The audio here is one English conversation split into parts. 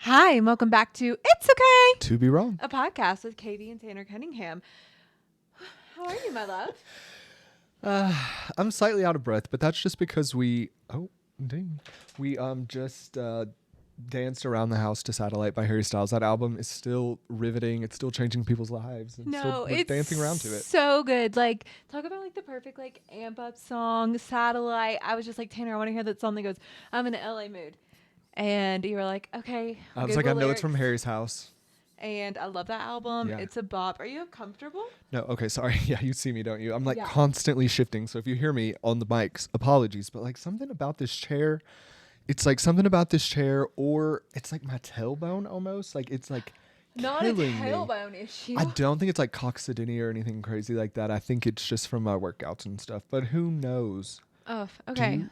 Hi, and welcome back to It's Okay To Be Wrong, a podcast with Katie and Tanner Cunningham. How are you, my love? I'm slightly out of breath, but that's just because we just danced around the house to Satellite by Harry Styles. That album is still riveting. It's still changing people's lives. And we're dancing around to it. So good. Like, talk about like the perfect like amp up song, Satellite. I was just like, Tanner, I want to hear that song that goes, I'm in an LA mood. And you were like, okay. I was like, I know it's from Harry's house. And I love that album. Yeah. It's a bop. Are you comfortable? No, okay, sorry. Yeah, you see me, don't you? I'm like Yeah. constantly shifting. So if you hear me on the mics, apologies. But like something about this chair, or it's like my tailbone almost. Like it's like Not a killing me. tailbone issue. I don't think it's like coccydynia or anything crazy like that. I think it's just from my workouts and stuff. But who knows? Oh, okay.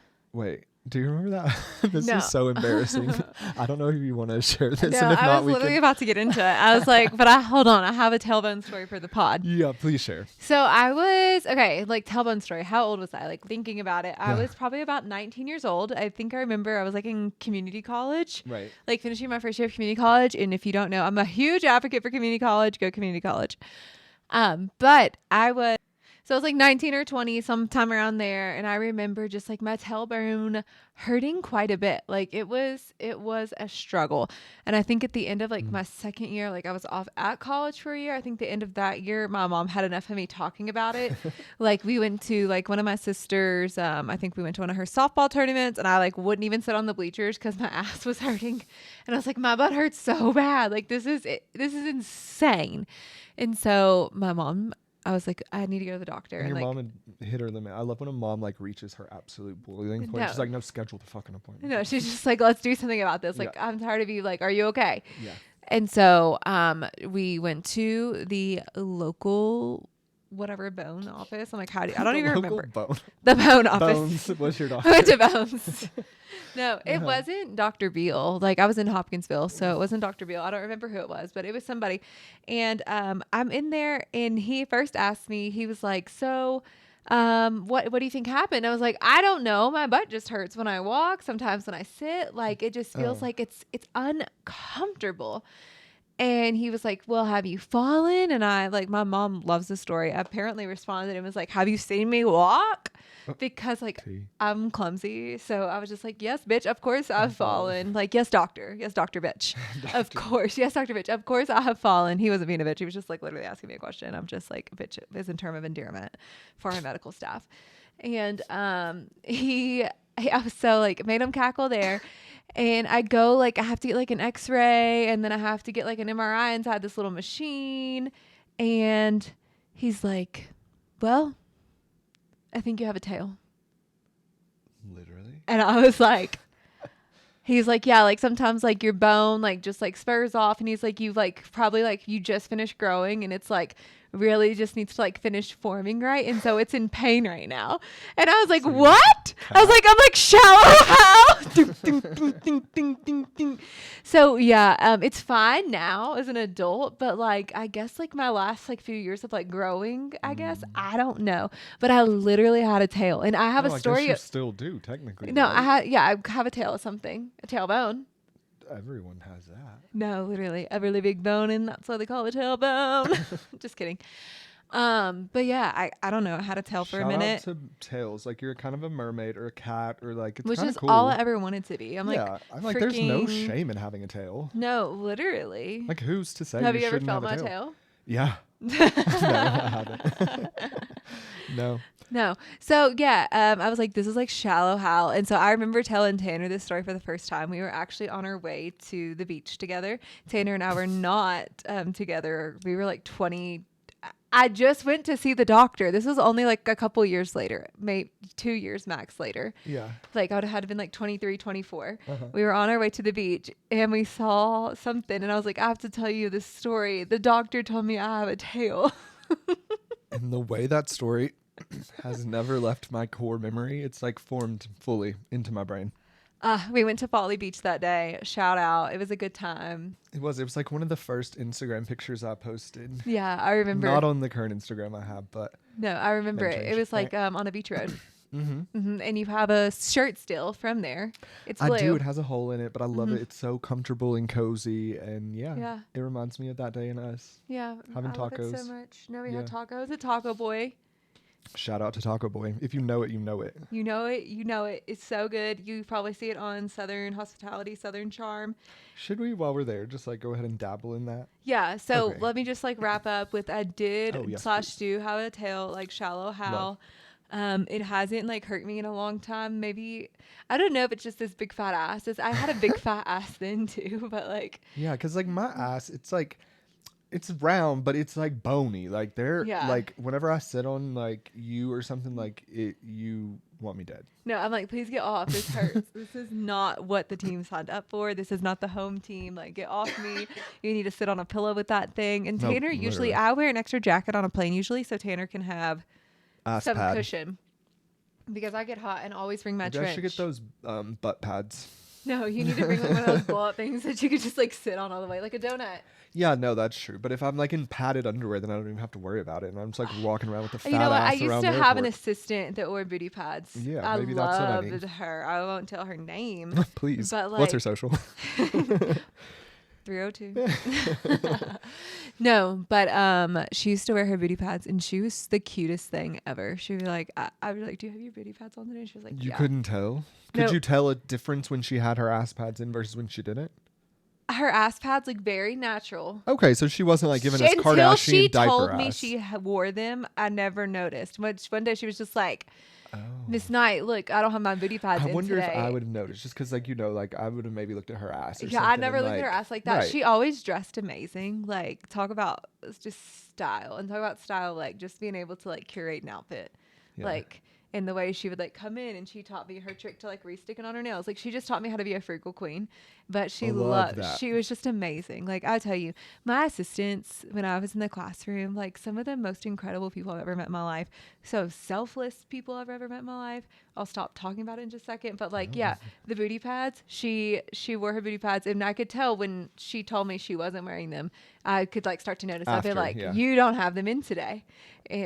Do you remember that? This No. is so embarrassing. I don't know if you want to share this. No, and if I not, was literally about to get into it. I was like, but hold on. I have a tailbone story for the pod. Yeah, please share. So I was, like tailbone story. How old was I? Like thinking about it. I Yeah. was probably about 19 years old. I think I remember I was like in community college. Right. Like finishing my first year of community college. And if you don't know, I'm a huge advocate for community college. Go community college. But so I was like 19 or 20, sometime around there. And I remember just like my tailbone hurting quite a bit. Like it was a struggle. And I think at the end of like my second year, like I was off at college for a year. I think the end of that year, my mom had enough of me talking about it. Like we went to like one of my sisters, I think we went to one of her softball tournaments, and I like wouldn't even sit on the bleachers because my ass was hurting. And I was like, my butt hurts so bad. Like this is insane. And so my mom, I was like, I need to go to the doctor. And your like, mom had hit her limit. I love when a mom like reaches her absolute boiling point. No. She's like, no, schedule the fucking appointment. no, she's just like, let's do something about this. Like, Yeah. I'm tired of you. Like, are you okay? Yeah. And so we went to the local whatever bone office. I'm like, I don't even remember. Bone. The bone office. Bones. What's your doctor? I went to Bones. No, it Uh-huh. wasn't Dr. Beal. Like I was in Hopkinsville, so it wasn't Dr. Beal. I don't remember who it was, but it was somebody. And I'm in there, and he first asked me. He was like, "So, what do you think happened?" I was like, "I don't know. My butt just hurts when I walk. Sometimes when I sit, like it just feels like it's uncomfortable." And he was like, well, have you fallen? And I like, my mom loves the story. I apparently responded and was like, have you seen me walk? Because like I'm clumsy. So I was just like, yes, bitch. Of course I've fallen. Like, yes, doctor. Yes, Dr. Bitch. Of course. Yes, Dr. Bitch. Of course I have fallen. He wasn't being a bitch. He was just like literally asking me a question. I'm just like, bitch is in term of endearment for our medical staff. And I was so like made him cackle there. And I go like I have to get like an x-ray, and then I have to get like an MRI inside this little machine. And he's like, well, I think you have a tail. Literally. And I was like, he's like, yeah, like sometimes like your bone like just like spurs off, and he's like, you like probably like you just finished growing, and it's like really just needs to like finish forming, right? And so it's in pain right now. And I was like, what? I'm like shallow how? Ding, ding, ding, ding, ding, ding, ding. So yeah, it's fine now as an adult, but like I guess like my last like few years of like growing, I guess I don't know, but I literally had a tail, and I have a story. I guess you still do technically. No, right? I have a tail of something, a tailbone. Everyone has that. No, literally a really big bone, and that's why they call it tailbone. Just kidding. But yeah, I don't know. I had a tail for a minute. Shout out to tails. Like you're kind of a mermaid or a cat, or like it's Which kind is of cool. all I ever wanted to be. I'm like, there's no shame in having a tail. No, literally. Like who's to say Have you you ever shouldn't felt have my a tail? tail? Yeah. No, I haven't. No. No. So yeah, I was like, this is like shallow how. And so I remember telling Tanner this story for the first time. We were actually on our way to the beach together. Tanner and I were not together. We were like 20. I just went to see the doctor. This was only like a couple years later, maybe 2 years max later. Yeah. Like I would have had to been like 23, 24. Uh-huh. We were on our way to the beach, and we saw something, and I was like, I have to tell you this story. The doctor told me I have a tail. And the way that story has never left my core memory, it's like formed fully into my brain. We went to Folly Beach that day. Shout out. It was a good time. It was like one of the first Instagram pictures I posted. Yeah, I remember. Not on the current Instagram I have, but No, I remember Then it. It changed. was like on a beach road. And you have a shirt still from there. It's blue. I do. It has a hole in it, but I love Mm-hmm. it. It's so comfortable and cozy, and Yeah. it reminds me of that day in us. Yeah, Having I love it so tacos. much. No, we Yeah. had tacos. A taco boy. Shout out to Taco Boy. If you know it, you know it. You know it. You know it. It's so good. You probably see it on Southern Hospitality, Southern Charm. Should we, while we're there, just like go ahead and dabble in that? Yeah. So Okay. let me just like wrap up with I did Oh, yes, / please. do have a tail like shallow how. It hasn't like hurt me in a long time. Maybe I don't know if it's just this big fat ass. I had a big fat ass then too, but like Yeah, because like my ass, it's like, it's round, but it's like bony. Like they're Yeah. like whenever I sit on like you or something like it, you want me dead. no, I'm like, please get off. This hurts. This is not what the team signed up for. This is not the home team. Like, get off me. You need to sit on a pillow with that thing. And No, Tanner, usually, literally. I wear an extra jacket on a plane usually, so Tanner can have Ass some pad. cushion. Because I get hot and always bring my Maybe I trench. should get those butt pads. No, you need to bring like one of those blow up things that you could just like sit on all the way, like a donut. Yeah, no, that's true. But if I'm like in padded underwear, then I don't even have to worry about it. And I'm just like walking around with a fat You know what? I ass used around to the have an airport. assistant that wore booty pads. Yeah, I maybe that's what I loved need. her. I won't tell her name. Please. But, What's her like- social? 302. No, but she used to wear her booty pads and she was the cutest thing ever. She would be like, I was like, do you have your booty pads on today? And she was like, You yeah. couldn't tell? Could No. you tell a difference when she had her ass pads in versus when she didn't? Her ass pads look very natural. Okay, so she wasn't like giving us Until Kardashian she diaper told me ass. she wore them, I never noticed. One day she was just like, Oh. Miss Knight, look, I don't have my booty pads I in wonder today. if I would have noticed, just because, like, you know, like I would have maybe looked at her ass. Or Yeah, I something never and, looked at her like- ass like that. Right. She always dressed amazing. Like, talk about it's just style and talk about style, like just being able to like curate an outfit. Yeah. Like in the way she would like come in and she taught me her trick to like re-sticking on her nails. Like she just taught me how to be a frugal queen. But she I love that. she was just amazing. Like I tell you, my assistants when I was in the classroom, like some of the most incredible people I've ever met in my life. So selfless people I've ever met in my life. I'll stop talking about it in just a second. But like, yeah, the booty pads, she wore her booty pads and I could tell when she told me she wasn't wearing them, I could like start to notice. I'd be After, like, yeah. you don't have them in today.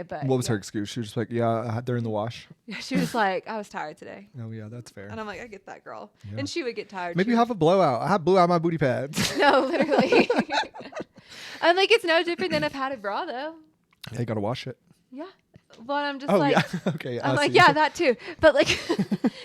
But What was yeah. her excuse? She was just like, yeah, they're in the wash. She was like, I was tired today. Oh, yeah, that's fair. And I'm like, I get that, girl. Yeah. And she would get tired. Maybe She have a blowout. I blew out my booty pads. no, literally. I'm like, it's no different than a padded bra, though. They got to wash it. Yeah. But I'm just Oh, like, yeah. Okay. I'm I like, see. yeah, that too. But like,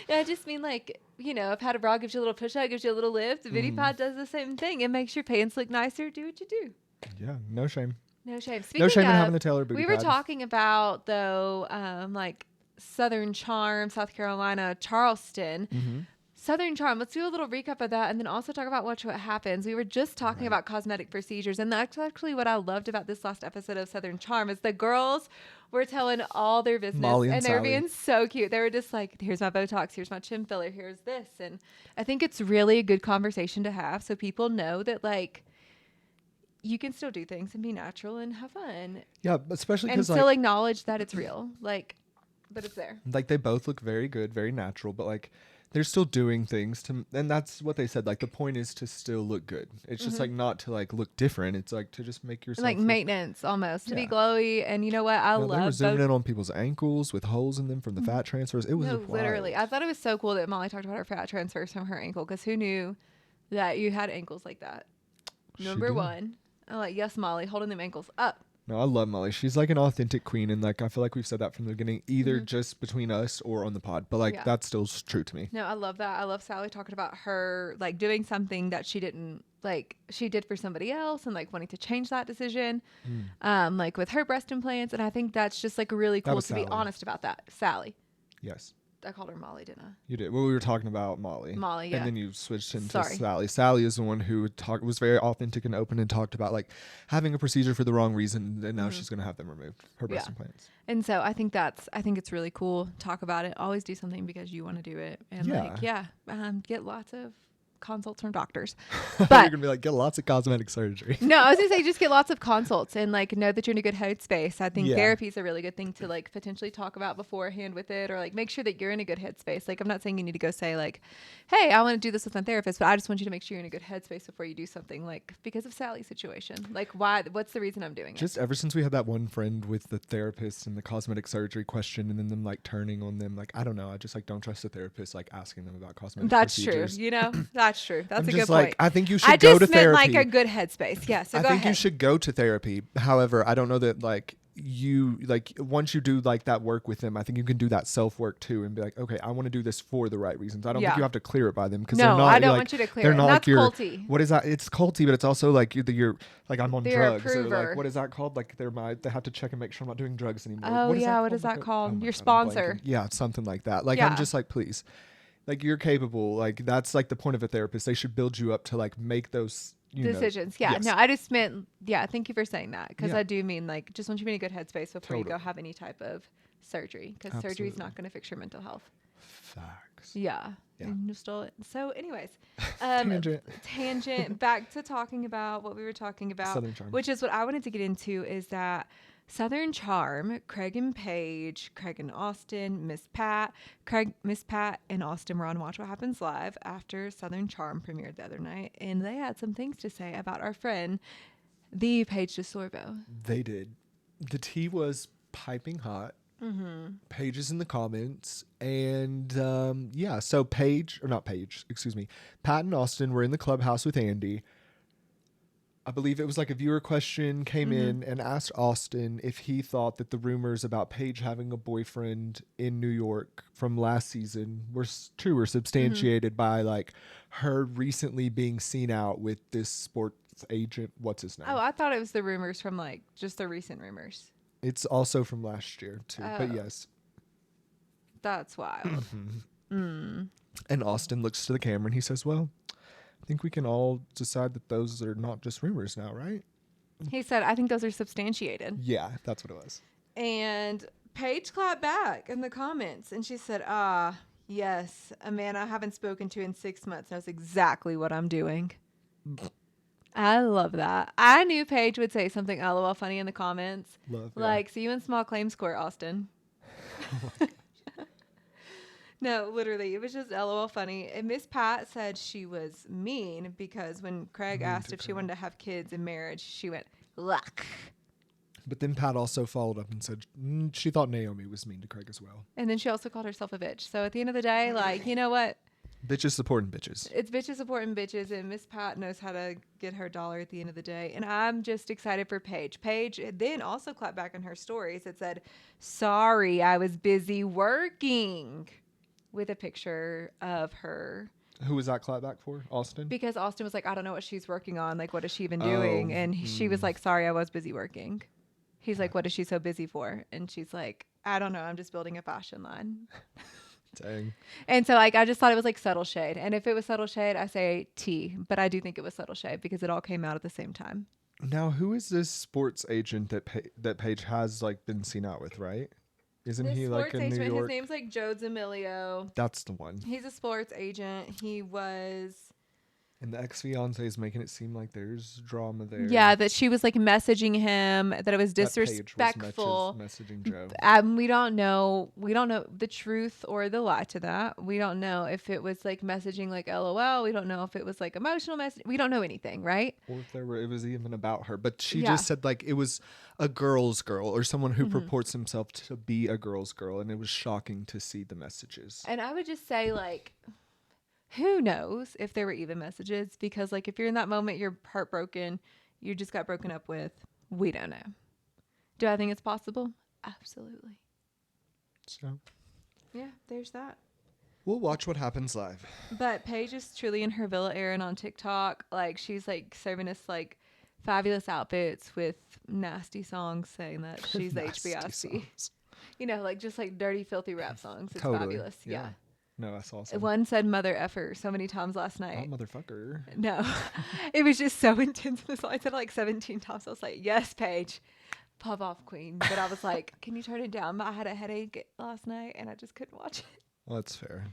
yeah, I just mean like, you know, a padded bra gives you a little push out, gives you a little lift. The booty pad does the same thing. It makes your pants look nicer. Do what you do. Yeah, no shame. No shame. Speaking No shame in of, having a Taylor booty we were pad. talking about though, like Southern Charm, South Carolina, Charleston. Mm-hmm. Southern Charm. Let's do a little recap of that and then also talk about Watch What Happens. We were just talking about cosmetic procedures, and that's actually what I loved about this last episode of Southern Charm is the girls were telling all their business Molly and they were Sally. being so cute. They were just like, here's my Botox, here's my chin filler, here's this. And I think it's really a good conversation to have so people know that like you can still do things and be natural and have fun. Yeah, especially And because still like, acknowledge that it's real. Like, but it's there. like they both look very good, very natural, but like they're still doing things to, and that's what they said. Like the point is to still look good. It's just like not to like look different. It's like to just make yourself Like look- maintenance almost to be Yeah. glowy. And you know what? I No, they were love zooming both. in on people's ankles with holes in them from the fat transfers. It was No, wild. literally. I thought it was so cool that Molly talked about her fat transfers from her ankle because who knew that you had ankles like that? She Number did. one. I'm like, yes, Molly, holding them ankles up. No, I love Molly. She's like an authentic queen, and like I feel like we've said that from the beginning, either Mm-hmm. just between us or on the pod. But like Yeah. that's still true to me. No, I love that. I love Sally talking about her like doing something that she didn't like she did for somebody else and like wanting to change that decision. Like with her breast implants. And I think that's just like really cool was to be Sally. honest about that. Sally. Yes, I called her Molly, didn't I? you did. Well, we were talking about Molly. Molly, yeah. And then you switched into Sorry. Sally. Sally is the one who was very authentic and open and talked about like having a procedure for the wrong reason, and now she's gonna have them removed. Her breast Mm-hmm. Yeah. implants. And so I think it's really cool. Talk about it. Always do something because you want to do it. And Yeah. like, yeah, get lots of consults from doctors. You're But gonna be like, get lots of cosmetic surgery. no, I was gonna say just get lots of consults and like know that you're in a good headspace. I think Yeah. therapy is a really good thing to like potentially talk about beforehand with it, or like make sure that you're in a good headspace. Like I'm not saying you need to go say like, hey, I want to do this with my therapist, but I just want you to make sure you're in a good headspace before you do something. Like because of Sally's situation, like what's the reason I'm doing it? Just ever since we had that one friend with the therapist and the cosmetic surgery question, and then them like turning on them, like I don't know, I just like don't trust the therapist like asking them about cosmetic That's procedures. true. You know, that's true. That's I'm a just good like, point. I think you I should go just to meant therapy. like a good headspace. Yeah. So I go think ahead. you should go to therapy. However, I don't know that like you like once you do like that work with them, I think you can do that self work too and be like, okay, I want to do this for the right reasons. I don't Yeah. think you have to clear it by them because No, they're not. I don't like, want you to clear they're it. not That's like your culty. what is that? It's culty, but it's also like you're like I'm on They're a drugs or prover. like what is that called? Like they have to check and make sure I'm not doing drugs anymore. Oh, What is yeah, that what is that Like, called? oh my Your God, I'm sponsor. blanking. Yeah, something like that. Like Yeah. I'm just like, please, like you're capable. Like that's like the point of a therapist. They should build you up to like make those Decisions. Yeah. Yes. No, I just meant, yeah, thank you for saying that. Because Yeah. I do mean like, just want you to be in a good headspace before you go Totally. have any type of surgery. Because surgery is not going to fix your mental health. Facts. Yeah. Yeah. And you're still, so anyways, tangent back to talking about what we were talking about, Southern Charm. which is what I wanted to get into is that Southern Charm, Craig and Paige, Craig and Austin, Miss Pat and Austin were on Watch What Happens Live after Southern Charm premiered the other night. And they had some things to say about our friend, the Paige Desorbo. They did. The tea was piping hot. Mm-hmm. Pages in the comments. And yeah, so Pat and Austin were in the clubhouse with Andy. I believe it was like a viewer question came in and asked Austin if he thought that the rumors about Paige having a boyfriend in New York from last season were true or substantiated by like her recently being seen out with this sports agent. What's his name? Oh, I thought it was the rumors from like just the recent rumors. It's also from last year too, but yes. That's wild. And Austin looks to the camera and he says, well, I think we can all decide that those are not just rumors now, right? He said, I think those are substantiated. Yeah, that's what it was. And Paige clapped back in the comments and she said, yes, a man I haven't spoken to in 6 months knows exactly what I'm doing. I love that. I knew Paige would say something LOL funny in the comments. Like, see you in small claims court, Austin. No, literally, it was just LOL funny. And Miss Pat said she was mean because when Craig asked if she wanted to have kids in marriage, she went, luck. But then Pat also followed up and said she thought Naomi was mean to Craig as well. And then she also called herself a bitch. So at the end of the day, like, you know what? Bitches supporting bitches. It's bitches supporting bitches, and Miss Pat knows how to get her dollar at the end of the day. And I'm just excited for Paige. Paige then also clapped back on her stories. It said, sorry, I was busy working, with a picture of her. Who was that clap back for? Austin? Because Austin was like, I don't know what she's working on. Like, what is she even doing? And she was like, sorry, I was busy working. He's like, what is she so busy for? And she's like, I don't know. I'm just building a fashion line. Dang. And so, like, I just thought it was like subtle shade. And if it was subtle shade, I say T. But I do think it was subtle shade because it all came out at the same time. Now, who is this sports agent that Paige has like been seen out with, right? Isn't This he like in New York? His name's like Joe D'Amelio. That's the one. He's a sports agent. He was... And the ex-fiance is making it seem like there's drama there. Yeah, that she was like messaging him, that it was That Paige disrespectful. was messaging Joe. We don't know the truth or the lie to that. We don't know if it was like messaging like LOL. We don't know if it was like emotional message. We don't know anything, right? Or if it was even about her. But she Yeah. just said like it was a girl's girl or someone who purports himself to be a girl's girl. And it was shocking to see the messages. And I would just say like, who knows if there were even messages? Because like if you're in that moment, you're heartbroken, you just got broken up with. We don't know. Do I think it's possible? Absolutely. So Yeah, there's that. we'll watch what happens live. But Paige is truly in her Villa Erin on TikTok. Like she's like serving us like fabulous outfits with nasty songs saying that she's Nasty HBIC. songs. You know, like just like dirty, filthy rap songs. It's Totally. fabulous. Yeah. No, that's awesome. One said mother effer so many times last night. Oh, motherfucker. No, it was just so intense. I said it like 17 times. I was like, yes, Paige, pop off, queen. But I was like, can you turn it down? I had a headache last night and I just couldn't watch it. Well, that's fair.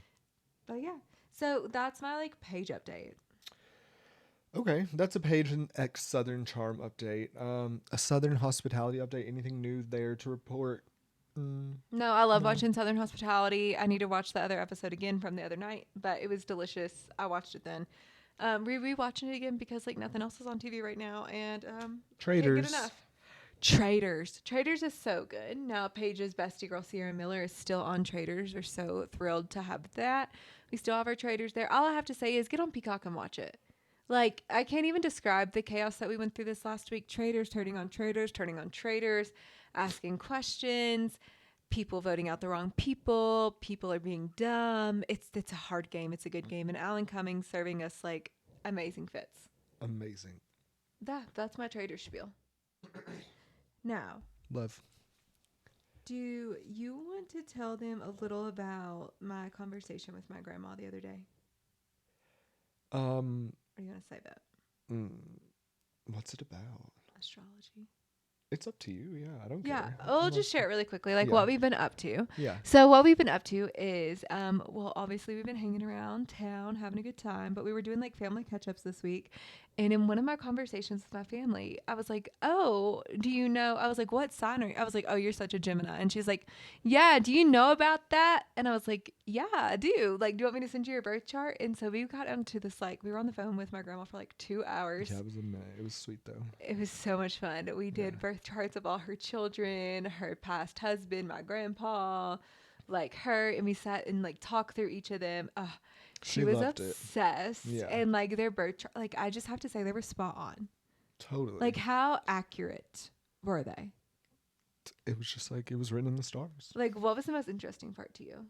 But yeah. So that's my like Paige update. Okay, that's a Paige and X Southern Charm update. A Southern Hospitality update. Anything new there to report? No, I love No. watching Southern Hospitality. I need to watch the other episode again from the other night, but it was delicious. I watched it then. Rewatching it again because like nothing else is on TV right now, and can't Traders. get enough. Traders is so good. Now Paige's bestie girl Sierra Miller is still on Traders. We're so thrilled to have that. We still have our Traders there. All I have to say is get on Peacock and watch it. Like, I can't even describe the chaos that we went through this last week. Traders turning on traders, asking questions, people voting out the wrong people are being dumb. It's a hard game. It's a good game. And Alan Cummings serving us like amazing fits. Amazing. That's my trader spiel. Now, Love. do you want to tell them a little about my conversation with my grandma the other day? Are you going to say that? What's it about? Astrology. It's up to you. Yeah, I don't Yeah, care. I'll just share it really quickly, like what we've been up to. Yeah. So what we've been up to is, well, obviously we've been hanging around town, having a good time, but we were doing like family catch-ups this week. And in one of my conversations with my family, I was like, oh, do you know, I was like, what sign are you? I was like, oh, you're such a Gemini. And she's like, yeah, do you know about that? And I was like, yeah, I do. Like, do you want me to send you your birth chart? And so we got onto this, like, we were on the phone with my grandma for like 2 hours. Yeah, it was sweet though. It was so much fun. We did birth charts of all her children, her past husband, my grandpa, like her, and we sat and like talked through each of them. She was obsessed. Yeah. And like their birth chart, like I just have to say they were spot on. Totally. Like how accurate were they? It was just like it was written in the stars. Like what was the most interesting part to you?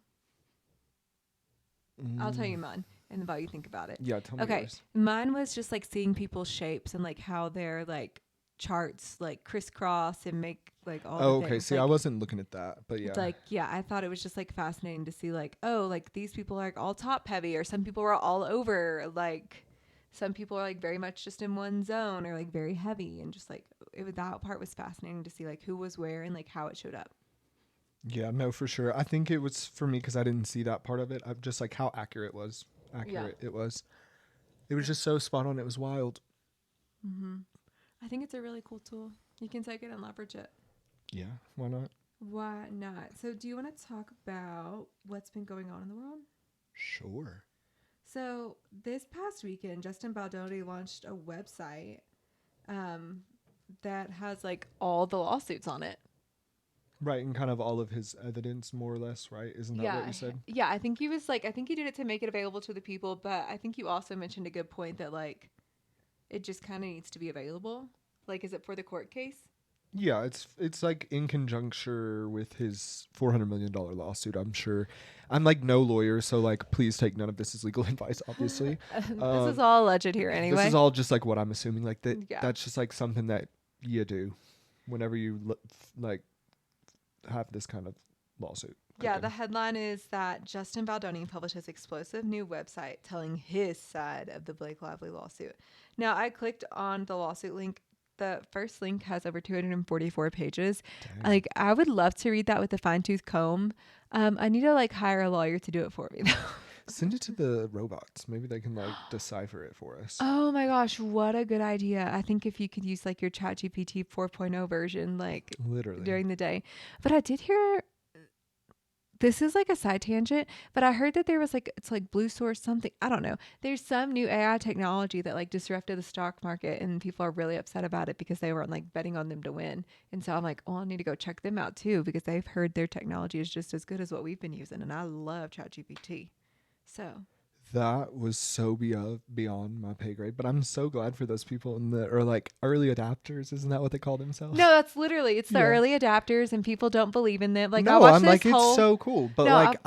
I'll tell you mine and while you think about it. Yeah, tell me Okay. yours. Mine was just like seeing people's shapes and like how their like charts like crisscross and make like all the Okay. things. See, like, I wasn't looking at that, but yeah. like, yeah, I thought it was just like fascinating to see like, oh, like these people are like all top heavy or some people are all over. Like some people are like very much just in one zone or like very heavy and just like that part was fascinating to see like who was where and like how it showed up. Yeah, no, for sure. I think it was for me because I didn't see that part of it. I'm just like how accurate it was. It was. It was just so spot on. It was wild. I think it's a really cool tool. You can take it and leverage it. Yeah, why not? Why not? So do you want to talk about what's been going on in the world? Sure. So this past weekend, Justin Baldoni launched a website that has like all the lawsuits on it. Right, and kind of all of his evidence, more or less, right? Isn't that what you said? Yeah, I think he did it to make it available to the people, but I think you also mentioned a good point that like it just kind of needs to be available. Like, is it for the court case? Yeah, it's like in conjunction with his $400 million lawsuit, I'm sure. I'm like no lawyer, so like please take none of this as legal advice, obviously. This is all alleged here anyway. This is all just like what I'm assuming. Like Yeah. that's just like something that you do whenever you like have this kind of lawsuit. Yeah, the headline is that Justin Baldoni published his explosive new website telling his side of the Blake Lively lawsuit. Now, I clicked on the lawsuit link. The first link has over 244 pages. Dang. Like, I would love to read that with a fine-tooth comb. I need to, like, hire a lawyer to do it for me, though. Send it to the robots. Maybe they can like decipher it for us. Oh, my gosh. What a good idea. I think if you could use, like, your ChatGPT 4.0 version, like, Literally. during the day. But I did hear... This is like a side tangent, but I heard that there was like, it's like Blue Source something. I don't know. There's some new AI technology that like disrupted the stock market and people are really upset about it because they were like betting on them to win. And so I'm like, oh, I need to go check them out too because they've heard their technology is just as good as what we've been using. And I love ChatGPT. So That was so beyond my pay grade, but I'm so glad for those people or like early adapters. Isn't that what they call themselves? no, that's literally, it's the Yeah. early adapters and people don't believe in them. Like no, I watched I'm this like, whole, it's so cool. But No, like,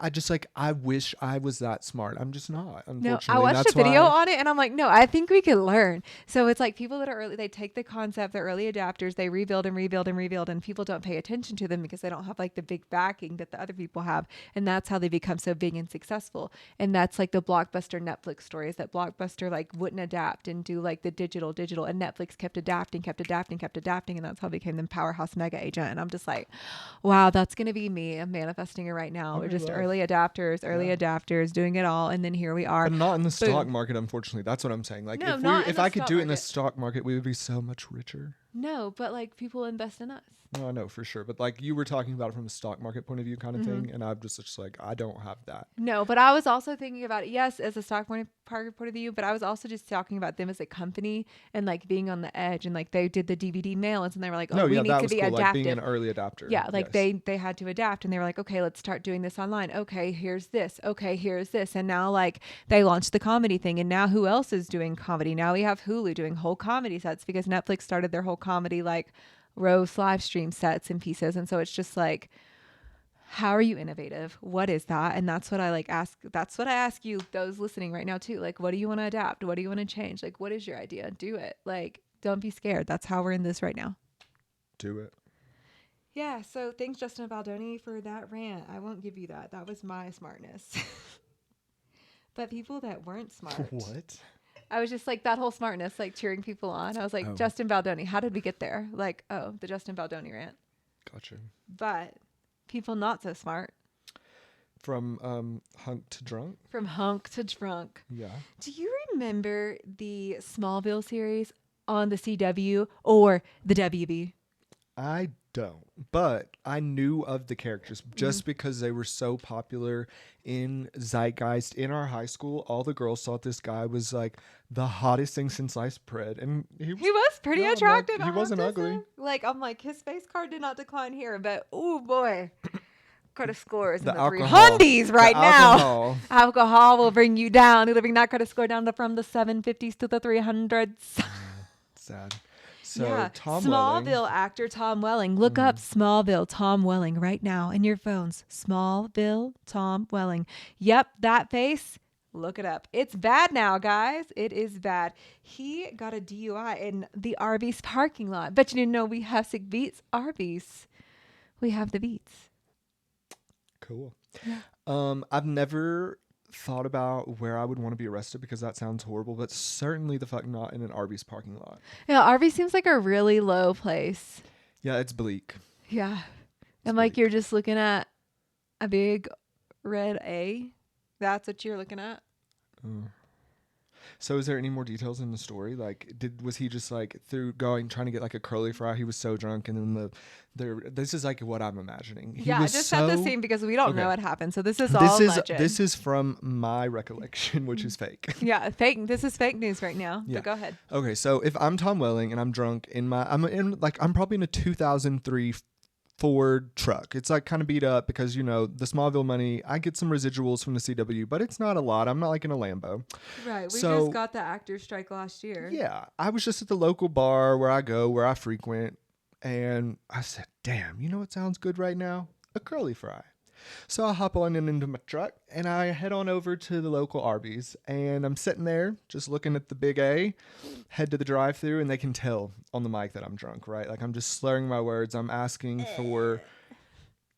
I just like, I wish I was that smart. I'm just not, no, unfortunately. I watched That's a video why on it and I'm like, no, I think we could learn. So it's like people that are early, they take the concept, they're early adapters, they rebuild and rebuild and rebuild, and people don't pay attention to them because they don't have like the big backing that the other people have. And that's how they become so big and successful. And that's like the Blockbuster Netflix story is that Blockbuster like wouldn't adapt and do like the digital, and Netflix kept adapting. And that's how they became the powerhouse mega agent. And I'm just like, wow, that's going to be me. I'm manifesting it right now. I We're just love early adapters, doing it all. And then here we are. But not in the stock Boom. market, unfortunately. That's what I'm saying. Like, No, if not in if the I could stock do it in the market. stock market, we would be so much richer. No, but like people invest in us. No, I know for sure. But like you were talking about it from a stock market point of view kind of Mm-hmm. thing. And I'm just like, I don't have that. No, but I was also thinking about it, yes, as a stock market point of view, but I was also just talking about them as a company and like being on the edge, and like they did the DVD mail-ins and they were like, oh, No, we yeah, need that to was be cool. Like being adaptive. an early adapter. Yeah, like Yes. they had to adapt, and they were like, okay, let's start doing this online. Okay, here's this. Okay, here's this. And now like they launched the comedy thing, and now who else is doing comedy? Now we have Hulu doing whole comedy sets because Netflix started their whole comedy like roast live stream sets and pieces. And so it's just like, how are you innovative? What is that? And that's what I like ask. That's what I ask you, those listening right now too. Like, what do you want to adapt? What do you want to change? Like, what is your idea? Do it. Like, don't be scared. That's how we're in this right now. Do it. Yeah. So thanks, Justin Baldoni, for that rant. I won't give you that. That was my smartness. But people that weren't smart. What? I was just like that whole smartness, like cheering people on. I was like, Oh. Justin Baldoni, how did we get there? Like, oh, the Justin Baldoni rant. Gotcha. But people not so smart. From hunk to drunk? From hunk to drunk. Yeah. Do you remember the Smallville series on the CW or the WB? I don't, but I knew of the characters just because they were so popular in zeitgeist in our high school. All the girls thought this guy was like the hottest thing since sliced bread, and He was pretty No, I'm like, attractive. he I have wasn't to ugly. say. Like, I'm like, his face card did not decline here, but oh boy, credit scores in The the alcohol. 300s right The now. alcohol. Alcohol will bring you down. It'll bring that credit score down from the 750s to the 300s. Sad. So yeah, Tom Smallville Welling. actor Tom Welling. Look up Smallville Tom Welling right now in your phones. Smallville Tom Welling. Yep, that face. Look it up. It's bad now, guys. It is bad. He got a DUI in the Arby's parking lot. But you didn't know we have sick beats? Arby's. We have the beats. Cool. Yeah. I've never thought about where I would want to be arrested because that sounds horrible, but certainly the fuck not in an Arby's parking lot. Yeah, Arby's seems like a really low place. Yeah, it's bleak. Yeah. And like you're just looking at a big red A. That's what you're looking at. So is there any more details in the story? Like, was he just like trying to get like a curly fry? He was so drunk, and then this is like what I'm imagining. He Yeah, was just set the scene because we don't know what happened. So this is all legend. This is from my recollection, which is fake. Yeah, fake. This is fake news right now. Yeah. But go ahead. Okay, so if I'm Tom Welling and I'm drunk I'm probably in a 2003 Ford truck. It's like kind of beat up because, you know, the Smallville money, I get some residuals from the CW, but it's not a lot. I'm not like in a Lambo. Right. We So- just got the actor strike last year. Yeah, I was just at the local bar where I frequent, and I said, damn, you know what sounds good right now? A curly fry. So I hop on into my truck, and I head on over to the local Arby's, and I'm sitting there just looking at the big A, head to the drive-thru, and they can tell on the mic that I'm drunk, right? Like I'm just slurring my words. I'm asking for,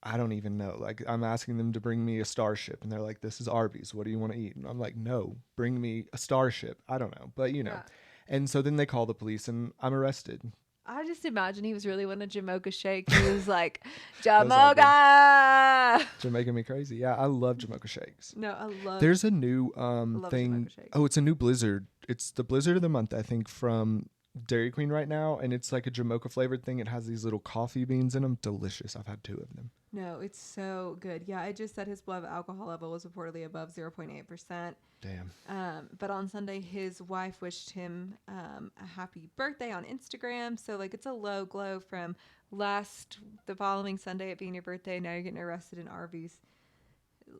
I don't even know. Like I'm asking them to bring me a Starship, and they're like, this is Arby's. What do you want to eat? And I'm like, no, bring me a Starship. I don't know, but you know. Yeah. And so then they call the police, and I'm arrested. I just imagine he was really wanting a Jamocha shake. He was like, was Jamocha. You're making me crazy. Yeah, I love Jamocha shakes. No, I love. There's a new love thing. Jamocha shakes. Oh, it's a new Blizzard. It's the Blizzard of the month, I think, from Dairy Queen right now, and it's like a Jamocha flavored thing. It has these little coffee beans in them. Delicious. I've had 2 of them. No, it's so good. Yeah, I just said his blood alcohol level was reportedly above 0.8%. Damn. But on Sunday, his wife wished him a happy birthday on Instagram. So like, it's a low glow from the following Sunday it being your birthday. Now you're getting arrested in Arby's.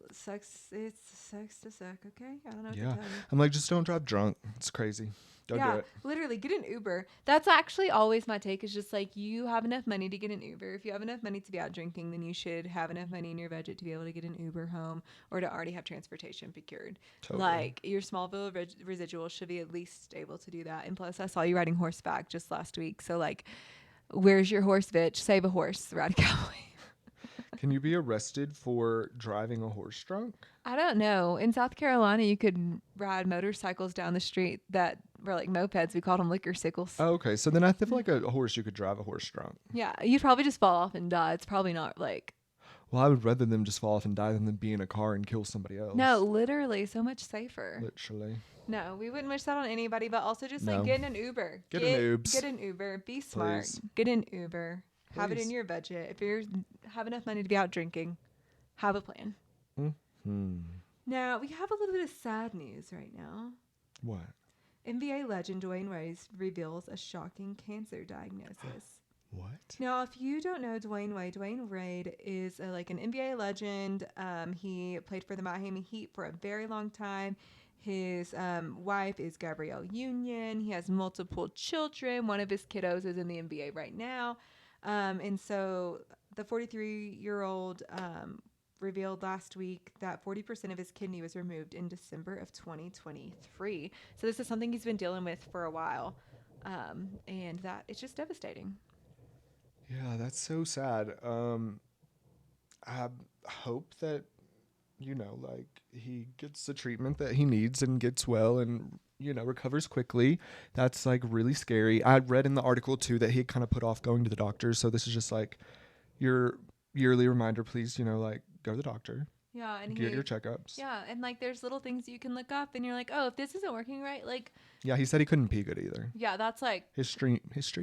It's sucks to suck. Okay, I don't know what to Yeah. tell you. I'm like, just don't drive drunk. It's crazy. Don't do it. Literally, get an Uber. That's actually always my take. Is just like, you have enough money to get an Uber. If you have enough money to be out drinking, then you should have enough money in your budget to be able to get an Uber home or to already have transportation procured. Totally. Like your Smallville residual should be at least able to do that. And plus, I saw you riding horseback just last week. So like, where's your horse, bitch? Save a horse, ride a cowboy. Can you be arrested for driving a horse drunk? I don't know. In South Carolina, you could ride motorcycles down the street that were like mopeds. We called them liquor sickles. Oh, okay. So then I feel like a horse, you could drive a horse drunk. Yeah, you'd probably just fall off and die. It's probably not like. Well, I would rather them just fall off and die than be in a car and kill somebody else. No, literally, so much safer. Literally. No, we wouldn't wish that on anybody, but also just No. like get an Uber. Get an Ubs. Get an Uber. Be smart. Please. Get an Uber. Have it Please. in your budget. If you have enough money to be out drinking, have a plan. Mm-hmm. Now, we have a little bit of sad news right now. What? NBA legend Dwyane Wade reveals a shocking cancer diagnosis. What? Now, if you don't know Dwyane Wade is like an NBA legend. He played for the Miami Heat for a very long time. His wife is Gabrielle Union. He has multiple children. One of his kiddos is in the NBA right now. And so the 43-year-old revealed last week that 40% of his kidney was removed in December of 2023. So this is something he's been dealing with for a while. And that it's just devastating. Yeah, that's so sad. I hope that, like he gets the treatment that he needs and gets well and, recovers quickly. That's like really scary. I read in the article too that he had kind of put off going to the doctor. So this is just like your yearly reminder, please, like go to the doctor. Yeah, and get your checkups. Yeah, and like there's little things you can look up and you're like, oh, if this isn't working right, like. Yeah, he said he couldn't pee good either. Yeah, that's like. His stream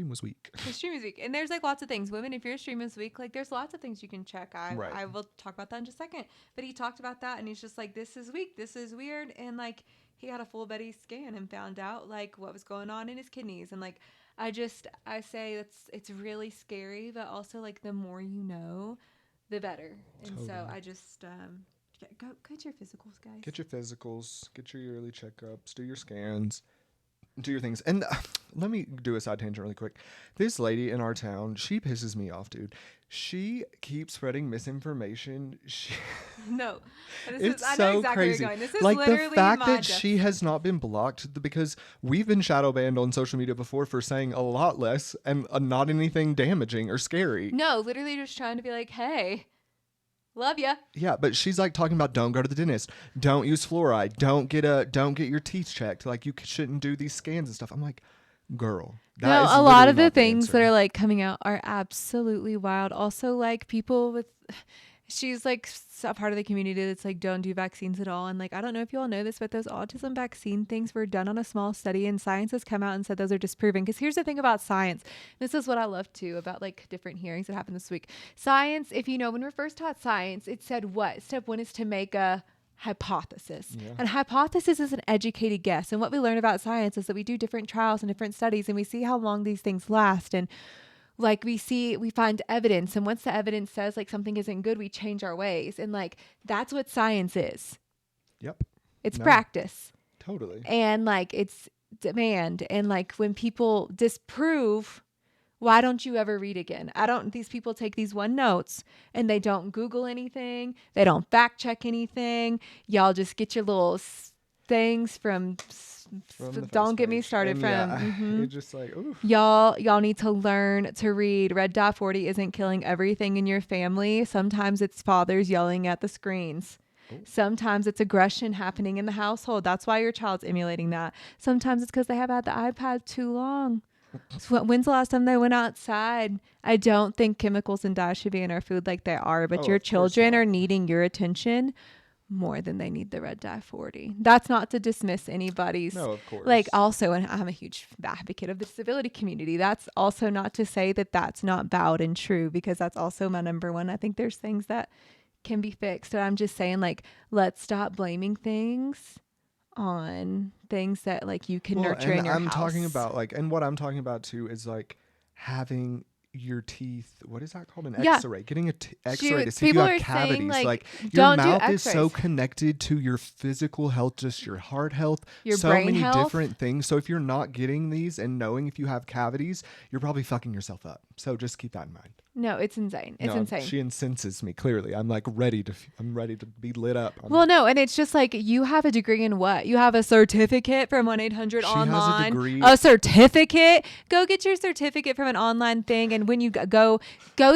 was weak. His stream is weak. And there's like lots of things. Women, if your stream is weak, like there's lots of things you can check. I will talk about that in just a second. But he talked about that and he's just like, this is weak. This is weird. And like he had a full body scan and found out like what was going on in his kidneys. And like I say it's really scary, but also like the more you know, the better. And totally. So I just go get your physicals, guys. Get your physicals, get your yearly checkups, do your scans, do your things. And let me do a side tangent really quick. This lady in our town, she pisses me off, dude. She keeps spreading misinformation. No, it's I so know exactly crazy. Where you're going. This is like literally the fact that she has not been blocked because we've been shadow banned on social media before for saying a lot less and not anything damaging or scary. No, literally just trying to be like, hey. Love ya. Yeah, but she's like talking about don't go to the dentist, don't use fluoride, don't get your teeth checked. Like you shouldn't do these scans and stuff. I'm like, girl. No, a lot of the things that are like coming out are absolutely wild. Also, like people with, she's like a part of the community that's like don't do vaccines at all. And like I don't know if you all know this, but those autism vaccine things were done on a small study, and science has come out and said those are disproven. Because here's the thing about science. This is what I love too about like different hearings that happened this week. Science, if you know, when we're first taught science, it said what? Step 1 is to make a hypothesis. Yeah. And hypothesis is an educated guess. And what we learn about science is that we do different trials and different studies, and we see how long these things last. And like we find evidence, and once the evidence says like something isn't good, we change our ways. And like that's what science is. Yep. It's practice. Totally. And like it's demand. And like when people disprove, why don't you ever read again? These people take these one notes and they don't Google anything. They don't fact check anything. Y'all just get your little things from don't get me started from. It's just like, oof. Y'all need to learn to read. Red Dot 40 isn't killing everything in your family. Sometimes it's fathers yelling at the screens. Oh. Sometimes it's aggression happening in the household. That's why your child's emulating that. Sometimes it's because they have had the iPad too long. So when's the last time they went outside? I don't think chemicals and dyes should be in our food like they are, but your children are needing your attention more than they need the Red Dye 40. That's not to dismiss anybody's. No, of course. Like also, and I'm a huge advocate of the disability community. That's also not to say that that's not valid and true, because that's also my number one. I think there's things that can be fixed. So I'm just saying, like, let's stop blaming things on things that like you can nurture in your house. Talking about like, and what I'm talking about too is like having your teeth, what is that called? An X-ray. Getting a X-ray to see if you have cavities. Saying, like your mouth is so connected to your physical health, just your heart health, your so brain many health. Different things. So if you're not getting these and knowing if you have cavities, you're probably fucking yourself up. So just keep that in mind. No, it's insane. It's insane. She incenses me clearly. I'm like ready to be lit up. Well, no, and it's just like you have a degree in what? You have a certificate from 1-800 online. She has a degree. A certificate. Go get your certificate from an online thing, and when you go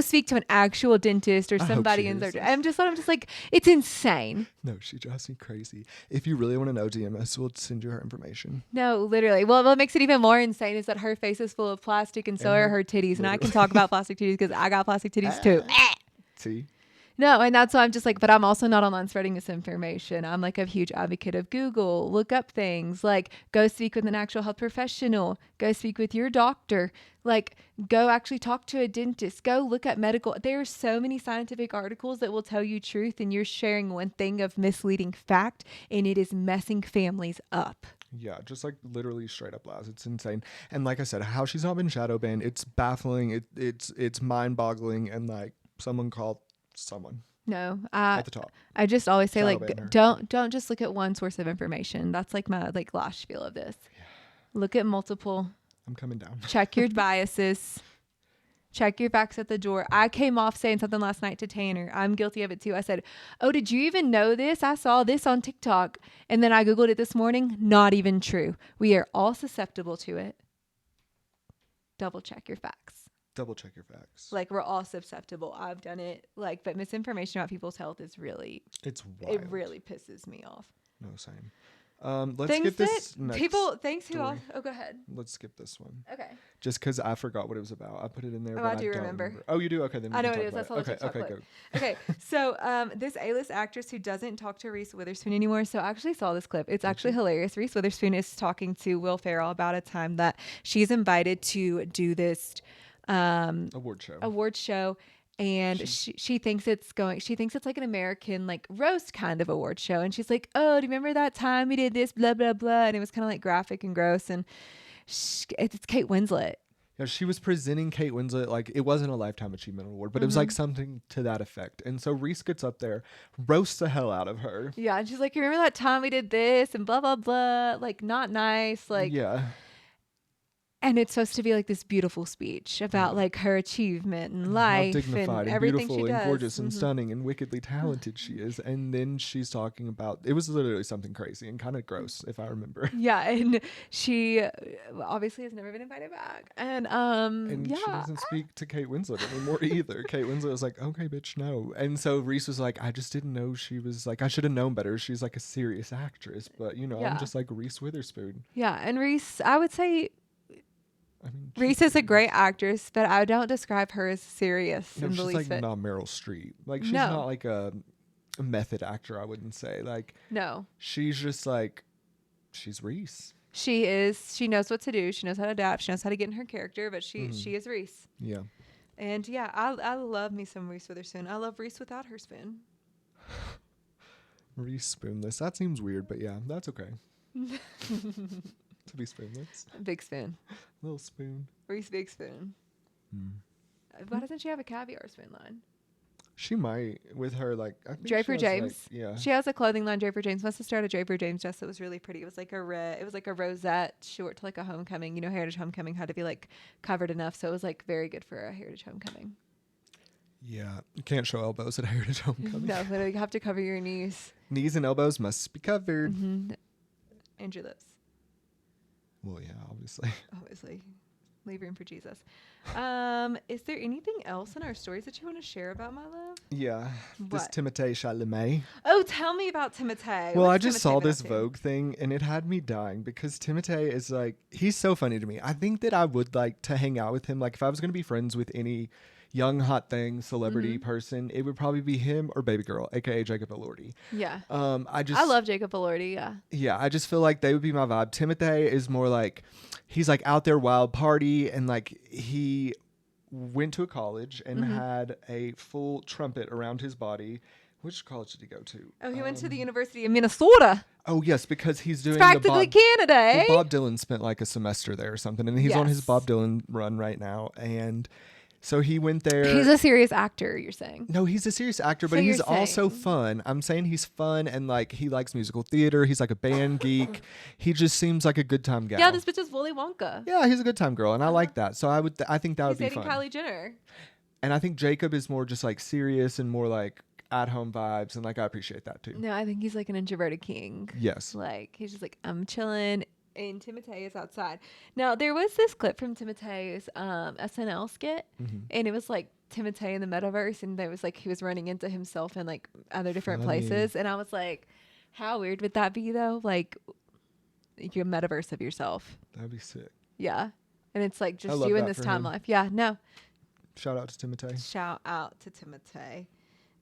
speak to an actual dentist or somebody in there. I'm just like, it's insane. No, she drives me crazy. If you really want to know, DMS will send you her information. No, literally. Well, what makes it even more insane is that her face is full of plastic, and so are her titties. Literally. And I can talk about plastic titties because I got plastic titties too. See? No, and that's why I'm just like, but I'm also not online spreading misinformation. I'm like a huge advocate of Google. Look up things, like go speak with an actual health professional, go speak with your doctor, like go actually talk to a dentist, go look at medical. There are so many scientific articles that will tell you truth, and you're sharing one thing of misleading fact, and it is messing families up. Yeah, just like literally straight up lies. It's insane. And like I said, how she's not been shadow banned, it's baffling. It's mind boggling. And like someone called someone No, at the top. I just always say Shadow like, ban her. don't just look at one source of information. That's like my like last spiel of this. Yeah. Look at multiple. I'm coming down. Check your biases. Check your facts at the door. I came off saying something last night to Tanner. I'm guilty of it too. I said, "Oh, did you even know this? I saw this on TikTok." And then I Googled it this morning. Not even true. We are all susceptible to it. Double check your facts. Double check your facts. Like we're all susceptible. I've done it. Like, but misinformation about people's health is really, It's wild. it really pisses me off. No, same. Let's Things skip this that next people, thanks who story. else? Oh, go ahead. Let's skip this one. Okay. Just because I forgot what it was about. I put it in there. Oh, but I do don't remember. Oh, you do? Okay, then we I know can what it talk is. about I saw the TikTok Okay, clip. go. Okay, so this A-list actress who doesn't talk to Reese Witherspoon anymore. So I actually saw this clip. It's actually hilarious. Reese Witherspoon is talking to Will Ferrell about a time that she's invited to do this Award show. And she thinks it's like an American like roast kind of award show. And she's like, "Oh, do you remember that time we did this, blah, blah, blah." And it was kind of like graphic and gross. And it's Kate Winslet. Yeah, she was presenting Kate Winslet like it wasn't a Lifetime Achievement Award, but it was like something to that effect. And so Reese gets up there, roasts the hell out of her. Yeah, and she's like, "You remember that time we did this and blah blah blah, like not nice, like." Yeah. And it's supposed to be like this beautiful speech about like her achievement and life how dignified and and everything beautiful she and does. gorgeous and stunning and wickedly talented she is. And then she's talking about it was literally something crazy and kind of gross, if I remember. Yeah, and she obviously has never been invited back. And she doesn't speak to Kate Winslet anymore either. Kate Winslet was like, "Okay, bitch, no." And so Reese was like, "I just didn't know she was like, I should have known better. She's like a serious actress, but you know, Yeah. I'm just like Reese Witherspoon." Yeah, and Reese, I would say I mean, Reese is a great actress, but I don't describe her as serious no, in the she's least like bit. not Meryl Streep. Like she's No. not like a method actor, I wouldn't say. Like No. she's just like she's Reese. She is. She knows what to do. She knows how to adapt. She knows how to get in her character, but she is Reese. Yeah. And yeah, I love me some Reese Witherspoon. I love Reese without her spoon. Reese spoonless. That seems weird, but yeah, that's okay. To be spoonless. Big spoon. Little spoon. Reese Big Spoon. Why doesn't she have a caviar spoon line? She might with her like I think Draper she has, like- James. yeah. She has a clothing line, Draper James. Must have started a Draper James dress that was really pretty. It was like a red, it was like a rosette short to like a homecoming. You know, Heritage Homecoming had to be like covered enough. So it was like very good for a Heritage Homecoming. Yeah. You can't show elbows at Heritage Homecoming. No, literally you have to cover your knees. Knees and elbows must be covered. And your lips. Well, yeah, obviously. Obviously. Leave room for Jesus. Is there anything else in our stories that you want to share about, my love? Yeah. This What? Timothée Chalamet. Oh, tell me about Timothée. Well, What's I just Timothée saw been this up to? Vogue thing and it had me dying because Timothée is like, he's so funny to me. I think that I would like to hang out with him. Like if I was going to be friends with any young hot thing, celebrity person, it would probably be him or Baby Girl, aka Jacob Elordi. Yeah. I love Jacob Elordi, yeah. Yeah, I just feel like they would be my vibe. Timothée is more like, he's like out there wild party and like he went to a college and had a full trumpet around his body. Which college did he go to? Oh, he went to the University of Minnesota. Oh, yes, because he's doing It's practically Canada, eh? well, Bob Dylan spent like a semester there or something, and he's on his Yes. Bob Dylan run right now. And so he went there. He's a serious actor, you're saying. No, he's a serious actor, So but he's you're also saying- fun. I'm saying he's fun and like he likes musical theater. He's like a band geek. He just seems like a good time guy. Yeah, this bitch is Willy Wonka. Yeah, he's a good time girl, and I like that. So I think that He's would be dating fun. Kylie Jenner. And I think Jacob is more just like serious and more like at home vibes, and like I appreciate that too. No, I think he's like an introverted king. Yes. Like, he's just like, I'm chilling. And Timothée is outside. Now, there was this clip from Timothée's SNL skit, and it was like Timothée in the metaverse, and there was like he was running into himself in like other different Funny. places, and I was like, how weird would that be though? Like, your metaverse of yourself. That'd be sick. Yeah, and it's like I just love you in that this for time him. life. Yeah, no. Shout out to Timothée. Shout out to Timothée.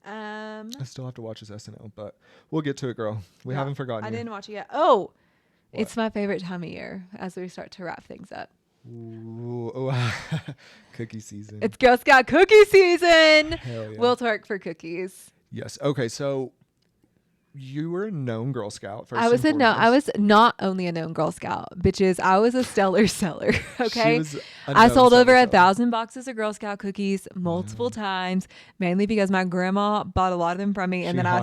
I still have to watch his SNL, but we'll get to it, girl. We haven't forgotten I you. didn't watch it yet. Oh, What? it's my favorite time of year as we start to wrap things up. Ooh, cookie season. It's Girl Scout cookie season. Hell yeah. We'll twerk for cookies. Yes. Okay, so you were a known Girl Scout. I was not only a known Girl Scout, bitches. I was a stellar seller. Okay, I sold over 1,000 boxes of Girl Scout cookies multiple times, mainly because my grandma bought a lot of them from me, and then I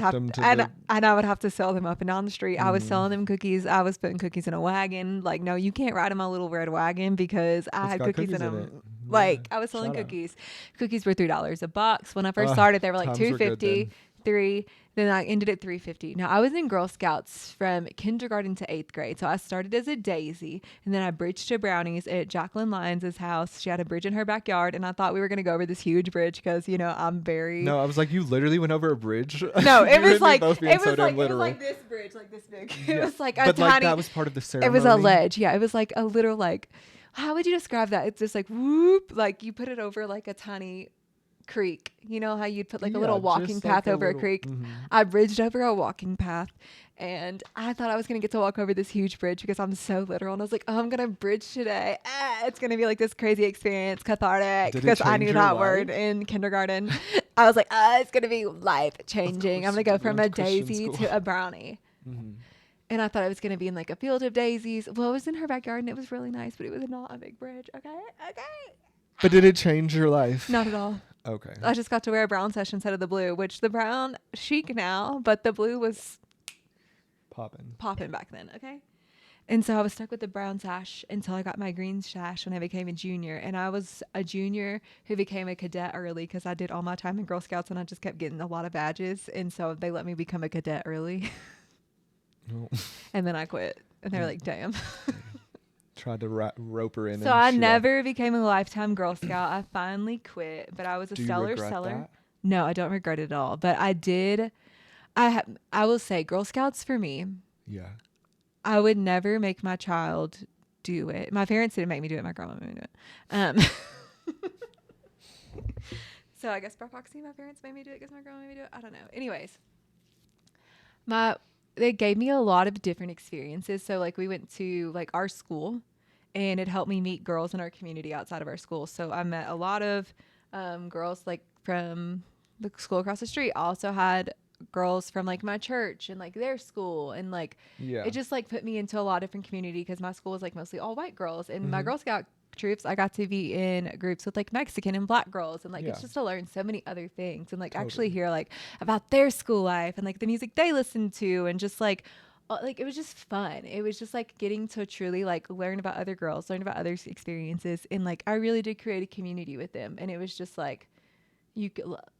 would have to sell them up and down the street. I was selling them cookies. I was putting cookies in a wagon. Like, no, you can't ride in my little red wagon because I had cookies in them. Like, I was selling cookies. Cookies were $3 a box. When I first started, they were like $2.50. Then I ended at $3.50. Now I was in Girl Scouts from kindergarten to 8th grade. So I started as a daisy, and then I bridged to brownies at Jacqueline Lyons' house. She had a bridge in her backyard, and I thought we were going to go over this huge bridge because, you know, I'm very... No, I was like, you literally went over a bridge? No, it was like this bridge, like this big. Yeah. It was like but like that was part of the ceremony? It was a ledge. Yeah, it was like a little like... How would you describe that? It's just like whoop, like you put it over like a tiny... creek. You know how you'd put like a little walking path over a creek? Mm-hmm. I bridged over a walking path, and I thought I was going to get to walk over this huge bridge because I'm so literal, and I was like, oh, I'm going to bridge today. It's going to be like this crazy experience, cathartic, because I knew that word in kindergarten. I was like, it's going to be life changing. I'm going to go from a daisy to a brownie. Mm-hmm. And I thought I was going to be in like a field of daisies. Well, it was in her backyard, and it was really nice, but it was not a big bridge. Okay. But did it change your life? Not at all. Okay. I just got to wear a brown sash instead of the blue, which the brown chic now, but the blue was popping back then. Okay. And so I was stuck with the brown sash until I got my green sash when I became a junior. And I was a junior who became a cadet early because I did all my time in Girl Scouts and I just kept getting a lot of badges. And so they let me become a cadet early. Oh. And then I quit. And they were like, damn. Tried to rope her in. So I never became a lifetime Girl Scout. I finally quit, but I was a seller. That? No, I don't regret it at all. But I did. I will say Girl Scouts for me. Yeah. I would never make my child do it. My parents didn't make me do it. My grandma made me do it. So I guess by proxy, my parents made me do it because my grandma made me do it. I don't know. Anyways, they gave me a lot of different experiences. So like we went to like our school, and it helped me meet girls in our community outside of our school. So I met a lot of girls like from the school across the street. I also had girls from like my church and like their school, and like it just like put me into a lot of different community because my school was like mostly all white girls, and my Girl Scout troops I got to be in groups with like Mexican and black girls, and like it's just to learn so many other things and like actually hear like about their school life and like the music they listen to, and just like it was just fun. It was just like getting to truly like learn about other girls, learn about other experiences, and like I really did create a community with them. And it was just like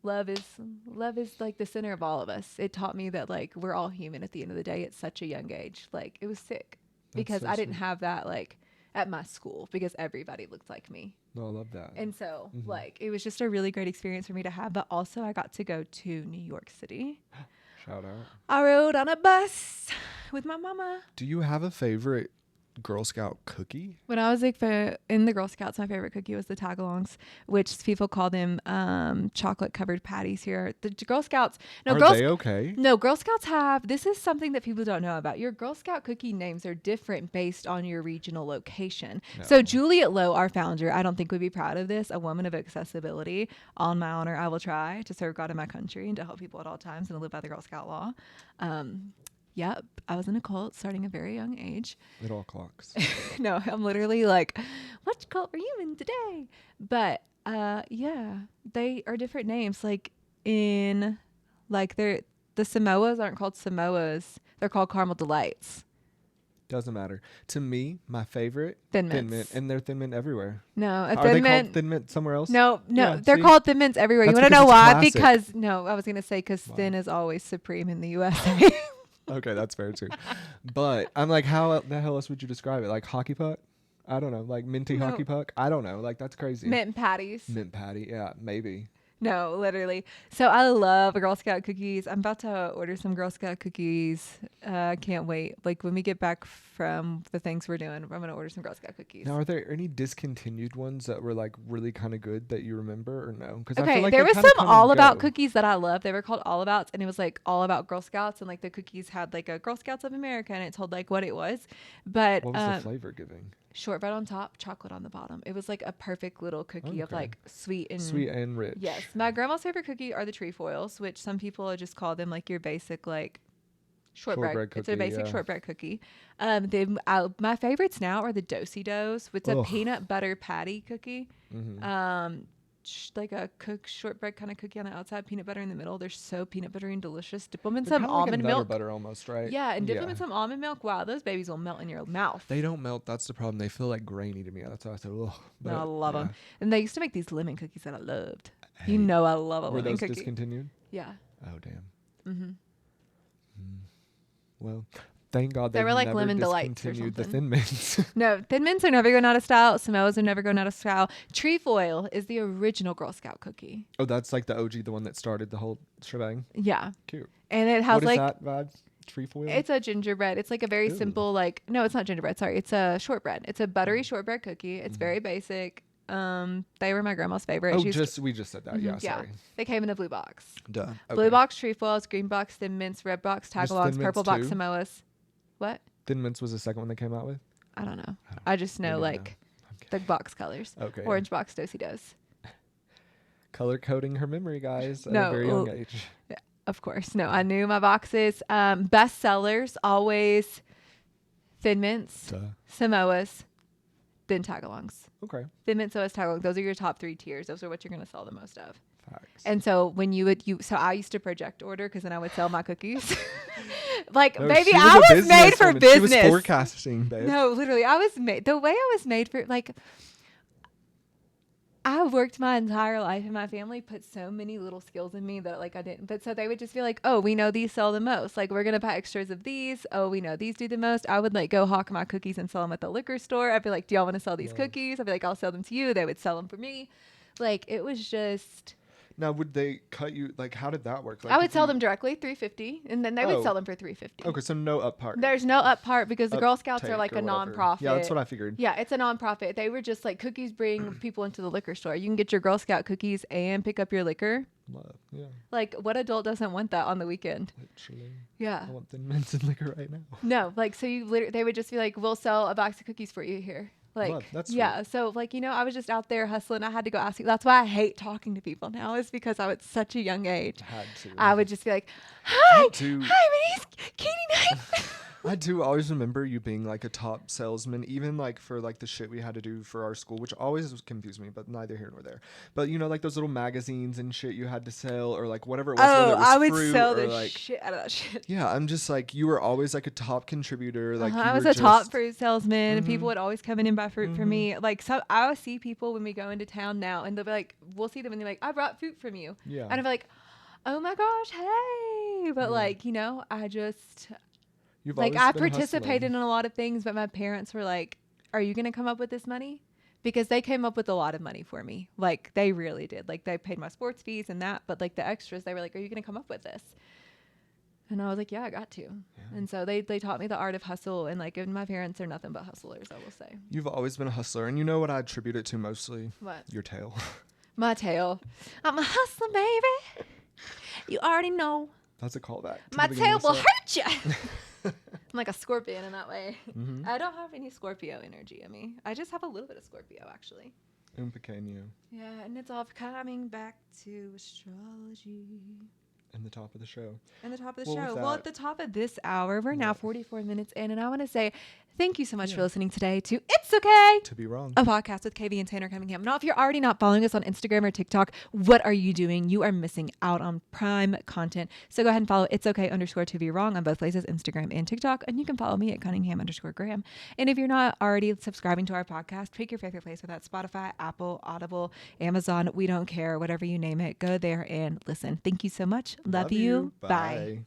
love is like the center of all of us. It taught me that like we're all human at the end of the day at such a young age. Like it was sick because I didn't have that like at my school because everybody looked like me. No, I love that. And so like it was just a really great experience for me to have. But also I got to go to New York City. Shout out. I rode on a bus with my mama. Do you have a favorite Girl Scout cookie? When I was like in the Girl Scouts, my favorite cookie was the tagalongs, which people call them chocolate covered patties here. The Girl Scouts. Are they okay? No, Girl Scouts have. This is something that people don't know about. Your Girl Scout cookie names are different based on your regional location. No. So Juliet Lowe, our founder, I don't think would be proud of this. A woman of accessibility. On my honor, I will try to serve God in my country and to help people at all times and to live by the Girl Scout law. Yep, I was in a cult starting a very young age. It all clocks. No, I'm literally like, what cult are you in today? But yeah, they are different names. Like in like the Samoas aren't called Samoas. They're called Caramel Delights. Doesn't matter. To me, my favorite Thin Mint, and they're Thin Mint everywhere. No, are they called Thin Mint somewhere else? No, they're called Thin Mints everywhere. You want to know why? Classic. Because no, I was gonna say because thin is always supreme in the USA. Okay, that's fair too. But I'm like, how the hell else would you describe it? Like hockey puck? I don't know. Like minty hockey puck? I don't know. Like that's crazy. Mint patties. Mint patty. Yeah, maybe. No, literally. So I love Girl Scout cookies. I'm about to order some Girl Scout cookies. Can't wait. Like when we get back from the things we're doing, I'm gonna order some Girl Scout cookies. Now, are there any discontinued ones that were like really kind of good that you remember, or no? Because I Okay, feel like there they was kinda some come All and About go. cookies that I loved. They were called All Abouts, and it was like all about Girl Scouts, and like the cookies had like a Girl Scouts of America, and it told like what it was. But What was the flavor giving? shortbread on top, chocolate on the bottom. It was like a perfect little cookie of Okay. like sweet and rich. yes. My grandma's favorite cookie are the trefoils, which some people just call them like your basic like shortbread. It's a cookie, basic yeah. shortbread cookie. My favorites now are the Do-si-dos. It's a Ugh. peanut butter patty cookie. Mhm. Like a cooked shortbread kind of cookie on the outside, peanut butter in the middle. They're so peanut buttery and delicious. Dip them in They're some kinda like a almond Nutter milk. butter almost, right? Yeah, and dip them in some almond milk. Wow, those babies will melt in your mouth. They don't melt. That's the problem. They feel like grainy to me. That's why I said, ugh. No, I love them. And they used to make these lemon cookies that I loved. Hey, You know I love a were lemon those cookie. discontinued? Yeah. Oh, damn. Mm-hmm. Well, thank God They were like never lemon delights or discontinued the something. Thin Mints. No, Thin Mints are never going out of style. Samoas are never going out of style. Trefoil is the original Girl Scout cookie. Oh, that's like the OG, the one that started the whole shebang. Yeah. Cute. And it has What is like that, Vad? Trefoil? it's a gingerbread. It's like a very Ooh. simple no, it's not gingerbread. Sorry, it's a shortbread. It's a buttery shortbread cookie. It's very basic. They were my grandma's favorite. Oh, She's- we just said that. Yeah, sorry. They came in a blue box. Duh. Blue box trefoils, green box Thin Mints, red box Was Thin tagalongs, Mints purple box too? Samoas. What? Thin Mints was the second one they came out with? I don't know. I just know Maybe I like know. the box colors. Okay. Orange box Do-si-dos. Color coding her memory, guys, at No, a very young age. Of course. No, I knew my boxes. Best sellers, always Thin Mints, Duh. Samoas, then tagalongs. Okay. Thin Mints, Samoas, tagalongs. Those are your top 3 tiers. Those are what you're going to sell the most of. Facts. And so when so I used to project order because then I would sell my cookies. Like, No, baby, she I a was made for businesswoman. business. She was forecasting, babe. No, literally, I was made the way I was made for like. I worked my entire life, and my family put so many little skills in me that like I didn't. But so they would just be like, "Oh, we know these sell the most. Like we're gonna buy extras of these. Oh, we know these do the most." I would like go hawk my cookies and sell them at the liquor store. I'd be like, "Do y'all want to sell these cookies?" I'd be like, "I'll sell them to you." They would sell them for me. Like it was just. Now, would they cut you? Like, how did that work? Like, I would if sell you- them directly $3.50, and then they would Oh. sell them for $3.50. Okay, so no up part. There's no up part because the Girl Scouts are Uptake like or a whatever. nonprofit. Yeah, that's what I figured. Yeah, it's a nonprofit. They were just like cookies bring people into the liquor store. You can get your Girl Scout cookies and pick up your liquor. Love. Yeah, Like, what adult doesn't want that on the weekend? literally. Yeah. I want Thin Mints and liquor right now. No, like, so they would just be like, we'll sell a box of cookies for you here. Like, Love, that's yeah. So, like, I was just out there hustling. I had to go ask you. That's why I hate talking to people now, is because I was such a young age. Had to. I would just be like, hi, to. hi, my name's Katie Knight. I do always remember you being like a top salesman, even like for like the shit we had to do for our school, which always confused me, but neither here nor there. But like those little magazines and shit you had to sell, or like whatever it was. whether it was I would fruit sell or, the like, shit out of that shit. Yeah, I'm just like, you were always like a top contributor. Like I you was were a top just- fruit salesman, and Mhm. people would always come in and buy fruit for me. Like, so I will see people when we go into town now, and they'll be like, we'll see them, and they're like, I brought fruit from you. Yeah. And I'm like, oh my gosh, hey. But like, I just, You've like, always I been participated hustling. in a lot of things, but my parents were like, are you going to come up with this money? Because they came up with a lot of money for me. Like, they really did. Like, they paid my sports fees and that, but like the extras, they were like, are you going to come up with this? And I was like, yeah, I got to. Yeah. And so they taught me the art of hustle. And like, and my parents are nothing but hustlers, I will say. You've always been a hustler, and you know what I attribute it to mostly? What? Your tail. My tail. I'm a hustler, baby. You already know. That's a callback. to My the beginning tail of will the hurt you. I'm like a scorpion in that way. Mhm. I don't have any Scorpio energy in me. I just have a little bit of Scorpio, actually. Un pequeño. Yeah, and it's all coming back to astrology. And the top of the show. And the top of the Well, show. with Well, that- at the top of this hour, we're now Yeah. 44 minutes in, and I want to say thank you so much for Yeah. listening today to It's Okay, To be wrong. a podcast with KV and Tanner Cunningham. Now, if you're already not following us on Instagram or TikTok, what are you doing? You are missing out on prime content. So go ahead and follow It's Okay _ to be wrong on both places, Instagram and TikTok. And you can follow me at Cunningham _ Graham. And if you're not already subscribing to our podcast, pick your favorite place, whether that's Spotify, Apple, Audible, Amazon. We don't care, whatever you name it. Go there and listen. Thank you so much. Love you. Bye.